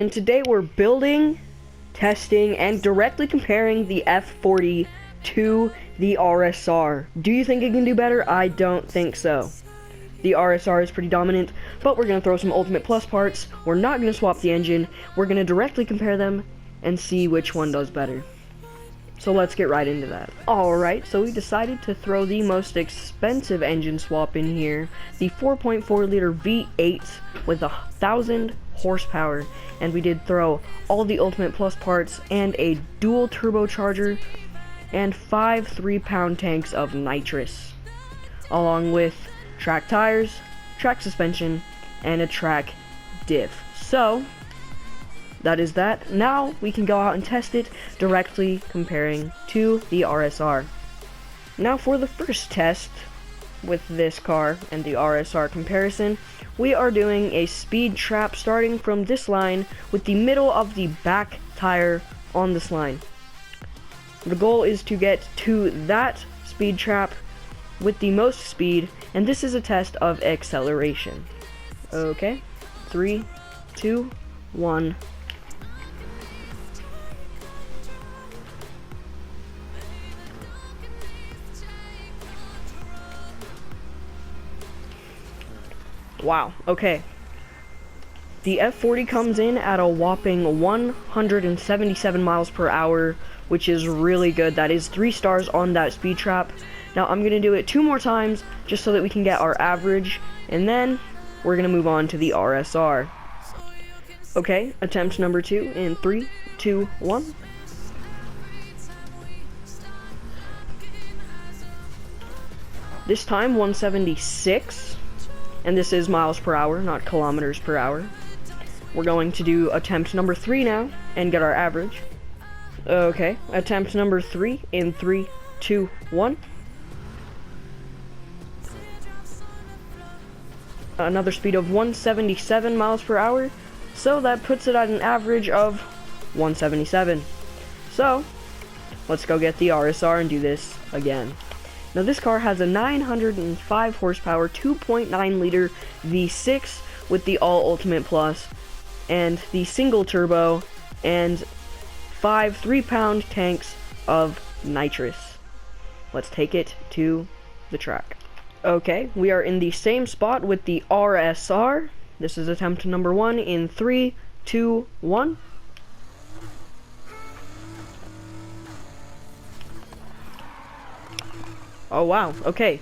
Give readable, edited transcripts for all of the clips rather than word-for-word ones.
And today we're building, testing, and directly comparing the F40 to the RSR. Do you think it can do better? I don't think so. The RSR is pretty dominant, but we're going to throw some Ultimate Plus parts. We're not going to swap the engine. We're going to directly compare them and see which one does better. So let's get right into that. Alright, so we decided to throw the most expensive engine swap in here, the 4.4 liter V8 with 1,000 horsepower, and we did throw all the Ultimate Plus parts and a dual turbocharger and 5 3-pound tanks of nitrous, along with track tires, track suspension, and a track diff. So that is that. Now we can go out and test it directly comparing to the RSR. Now for the first test with this car and the RSR comparison, we are doing a speed trap starting from this line with the middle of the back tire on this line. The goal is to get to that speed trap with the most speed, and this is a test of acceleration. Okay, 3, 2, 1. Wow, okay. The F40 comes in at a whopping 177 miles per hour, which is really good. That is 3 stars on that speed trap. Now I'm going to do it 2 more times just so that we can get our average, and then we're going to move on to the RSR. Okay, attempt number 2 in 3, 2, 1. This time 176. And this is miles per hour, not kilometers per hour. We're going to do attempt number 3 now, and get our average. Okay, attempt number 3 in 3, 2, 1. Another speed of 177 miles per hour, so that puts it at an average of 177. So, let's go get the RSR and do this again. Now this car has a 905 horsepower, 2.9 liter V6 with the all Ultimate Plus and the single turbo and 5 3-pound tanks of nitrous. Let's take it to the track. Okay, we are in the same spot with the RSR. This is attempt number 1 in 3, 2, 1. Oh wow, okay.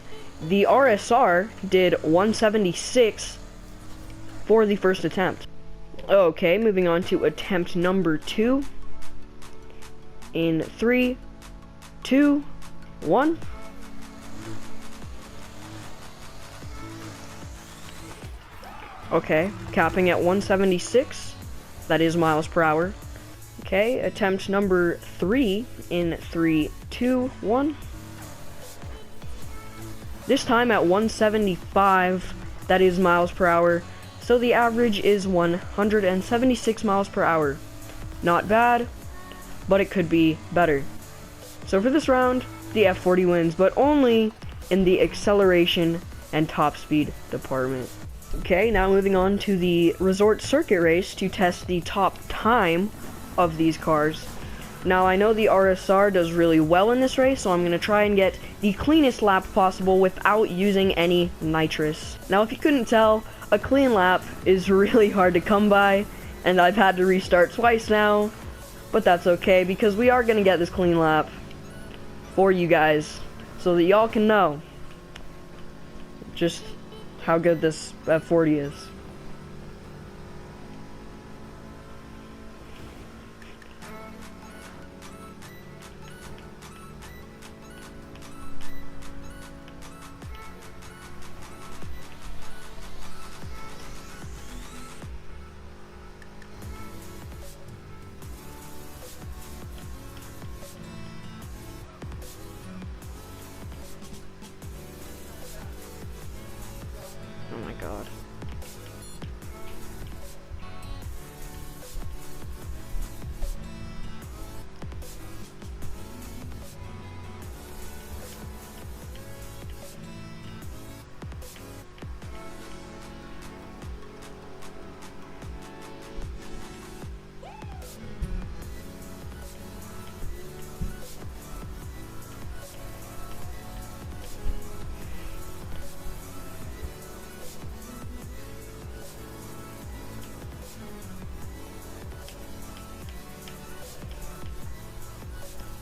The RSR did 176 for the first attempt. Okay, moving on to attempt number 2 in 3, 2, 1. Okay, capping at 176. That is miles per hour. Okay, attempt number 3 in 3, 2, 1. This time at 175, that is miles per hour, so the average is 176 miles per hour. Not bad, but it could be better. So for this round, the F40 wins, but only in the acceleration and top speed department. Okay, now moving on to the resort circuit race to test the top time of these cars. Now, I know the RSR does really well in this race, so I'm going to try and get the cleanest lap possible without using any nitrous. Now, if you couldn't tell, a clean lap is really hard to come by, and I've had to restart twice now, but that's okay, because we are going to get this clean lap for you guys, so that y'all can know just how good this F40 is. Oh my god.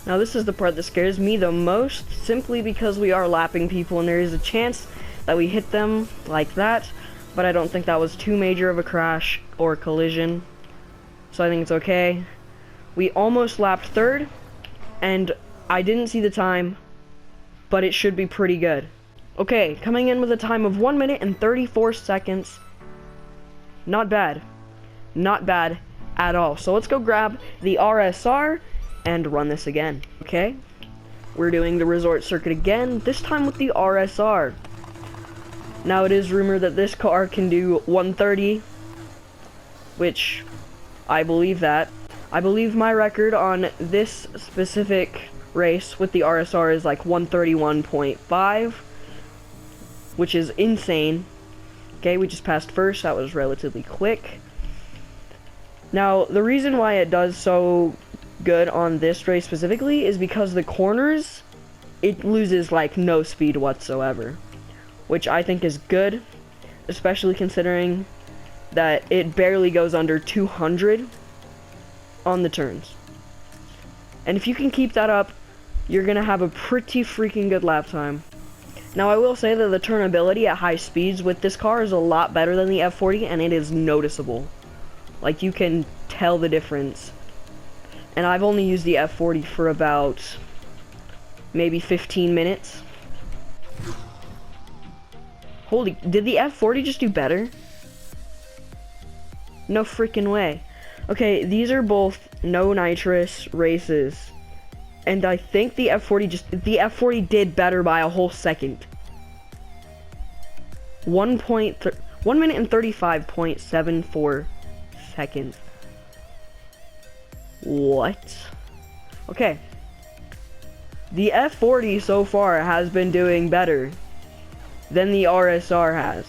Now this is the part that scares me the most, simply because we are lapping people and there is a chance that we hit them like that, but I don't think that was too major of a crash or collision, so I think it's okay. We almost lapped third, and I didn't see the time, but it should be pretty good. Okay, coming in with a time of 1 minute and 34 seconds. Not bad. Not bad at all. So let's go grab the RSR and run this again. Okay, we're doing the resort circuit again, this time with the RSR. Now it is rumored that this car can do 130, which I believe that. I believe my record on this specific race with the RSR is like 131.5, which is insane. Okay, we just passed first, that was relatively quick. Now, the reason why it does so good on this race specifically is because the corners, it loses like no speed whatsoever, which I think is good, especially considering that it barely goes under 200 on the turns. And if you can keep that up, you're gonna have a pretty freaking good lap time. Now I will say that the turnability at high speeds with this car is a lot better than the F40, and it is noticeable. Like, you can tell the difference. And I've only used the F40 for about maybe 15 minutes. Holy, did the F40 just do better? No freaking way. Okay, these are both no nitrous races, and I think the F40 did better by a whole second. 1 minute and 35.74 seconds. What? Okay. The F40 so far has been doing better than the RSR has.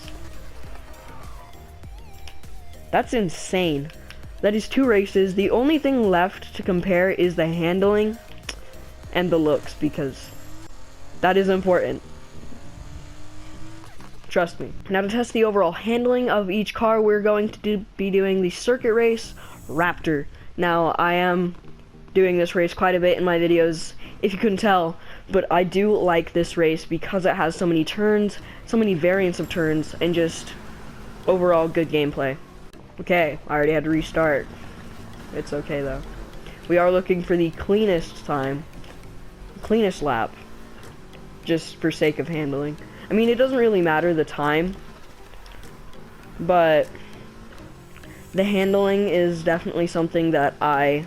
That's insane. That is 2 races. The only thing left to compare is the handling and the looks, because that is important. Trust me. Now, to test the overall handling of each car, we're going to be doing the circuit race Raptor. Now, I am doing this race quite a bit in my videos, if you couldn't tell, but I do like this race because it has so many turns, so many variants of turns, and just overall good gameplay. Okay, I already had to restart. It's okay though. We are looking for the cleanest time, cleanest lap, just for sake of handling. I mean, it doesn't really matter the time, but the handling is definitely something that I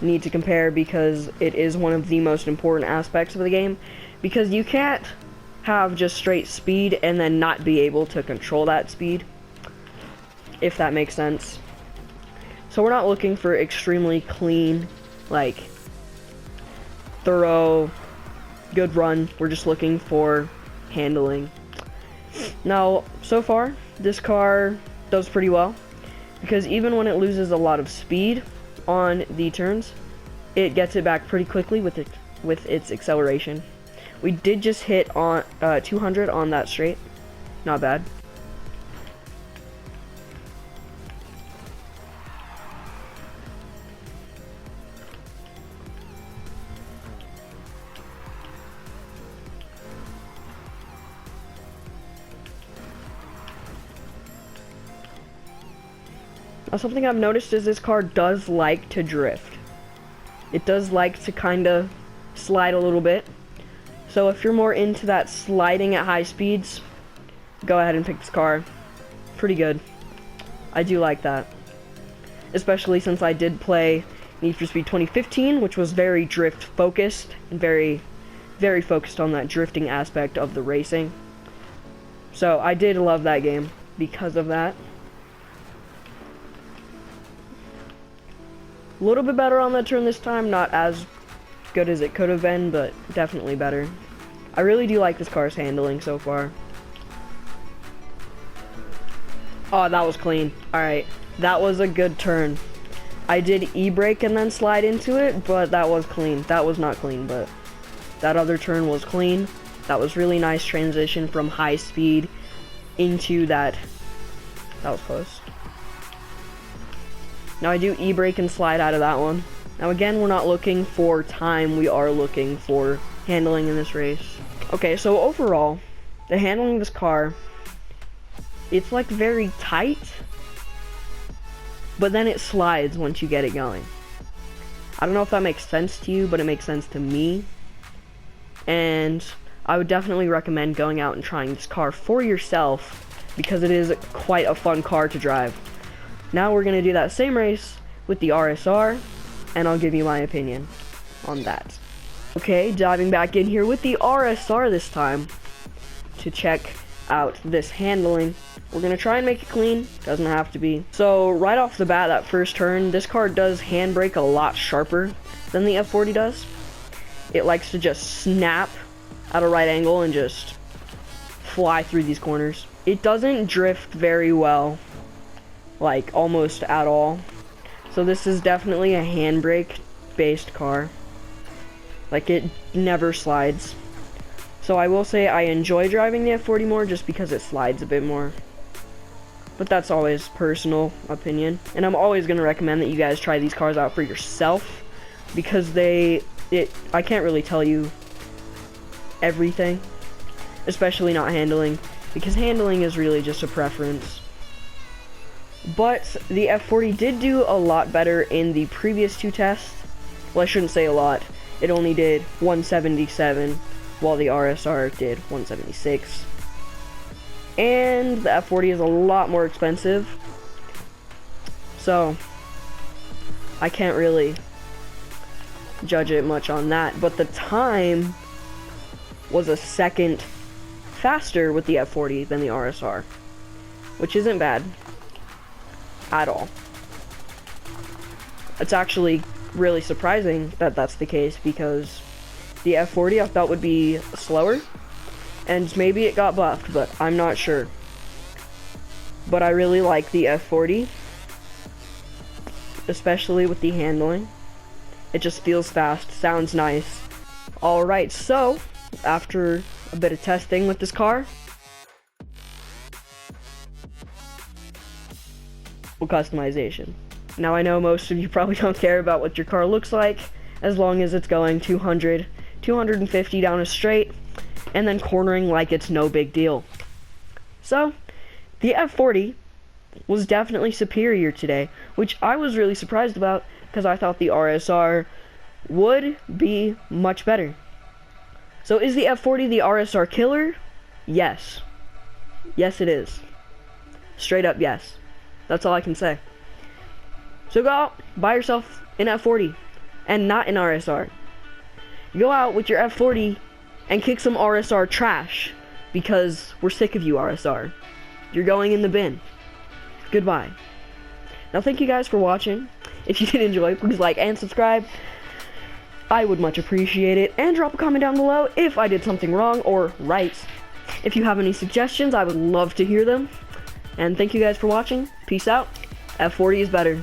need to compare, because it is one of the most important aspects of the game, because you can't have just straight speed and then not be able to control that speed, if that makes sense. So we're not looking for extremely clean, like, thorough, good run. We're just looking for handling. Now, so far, this car does pretty well, because even when it loses a lot of speed on the turns, it gets it back pretty quickly with its acceleration. We did just hit on 200 on that straight. Not bad. Now, something I've noticed is this car does like to drift. It does like to kind of slide a little bit. So if you're more into that sliding at high speeds, go ahead and pick this car. Pretty good. I do like that. Especially since I did play Need for Speed 2015, which was very drift focused and very, very focused on that drifting aspect of the racing. So I did love that game because of that. A little bit better on that turn this time, not as good as it could have been, but definitely better. I really do like this car's handling so far. Oh, that was clean. Alright, that was a good turn. I did e-brake and then slide into it, but that was clean. That was not clean, but that other turn was clean. That was really nice transition from high speed into that. That was close. Now I do e-brake and slide out of that one. Now again, we're not looking for time, we are looking for handling in this race. Okay, so overall, the handling of this car, it's like very tight, but then it slides once you get it going. I don't know if that makes sense to you, but it makes sense to me. And I would definitely recommend going out and trying this car for yourself, because it is quite a fun car to drive. Now we're gonna do that same race with the RSR, and I'll give you my opinion on that. Okay, diving back in here with the RSR this time to check out this handling. We're gonna try and make it clean, doesn't have to be. So right off the bat, that first turn, this car does handbrake a lot sharper than the F40 does. It likes to just snap at a right angle and just fly through these corners. It doesn't drift very well, like almost at all. So this is definitely a handbrake based car. Like, it never slides. So I will say I enjoy driving the F40 more just because it slides a bit more. But that's always personal opinion. And I'm always going to recommend that you guys try these cars out for yourself, because I can't really tell you everything, especially not handling, because handling is really just a preference. But the F40 did do a lot better in the previous two tests. Well, I shouldn't say a lot. It only did 177, while the RSR did 176. And the F40 is a lot more expensive, so I can't really judge it much on that. But the time was a second faster with the F40 than the RSR, which isn't bad at all. It's actually really surprising that that's the case, because the F40 I thought would be slower, and maybe it got buffed, but I'm not sure. But I really like the F40, especially with the handling. It just feels fast, sounds nice. Alright, so after a bit of testing with this car, customization. Now I know most of you probably don't care about what your car looks like, as long as it's going 200, 250 down a straight, and then cornering like it's no big deal. So, the F40 was definitely superior today, which I was really surprised about, because I thought the RSR would be much better. So is the F40 the RSR killer? Yes. Yes, it is. Straight up yes. That's all I can say. So go out, buy yourself an F40, and not an RSR. Go out with your F40 and kick some RSR trash, because we're sick of you, RSR. You're going in the bin. Goodbye. Now thank you guys for watching. If you did enjoy, please like and subscribe. I would much appreciate it, and drop a comment down below if I did something wrong or right. If you have any suggestions, I would love to hear them. And thank you guys for watching. Peace out. F40 is better.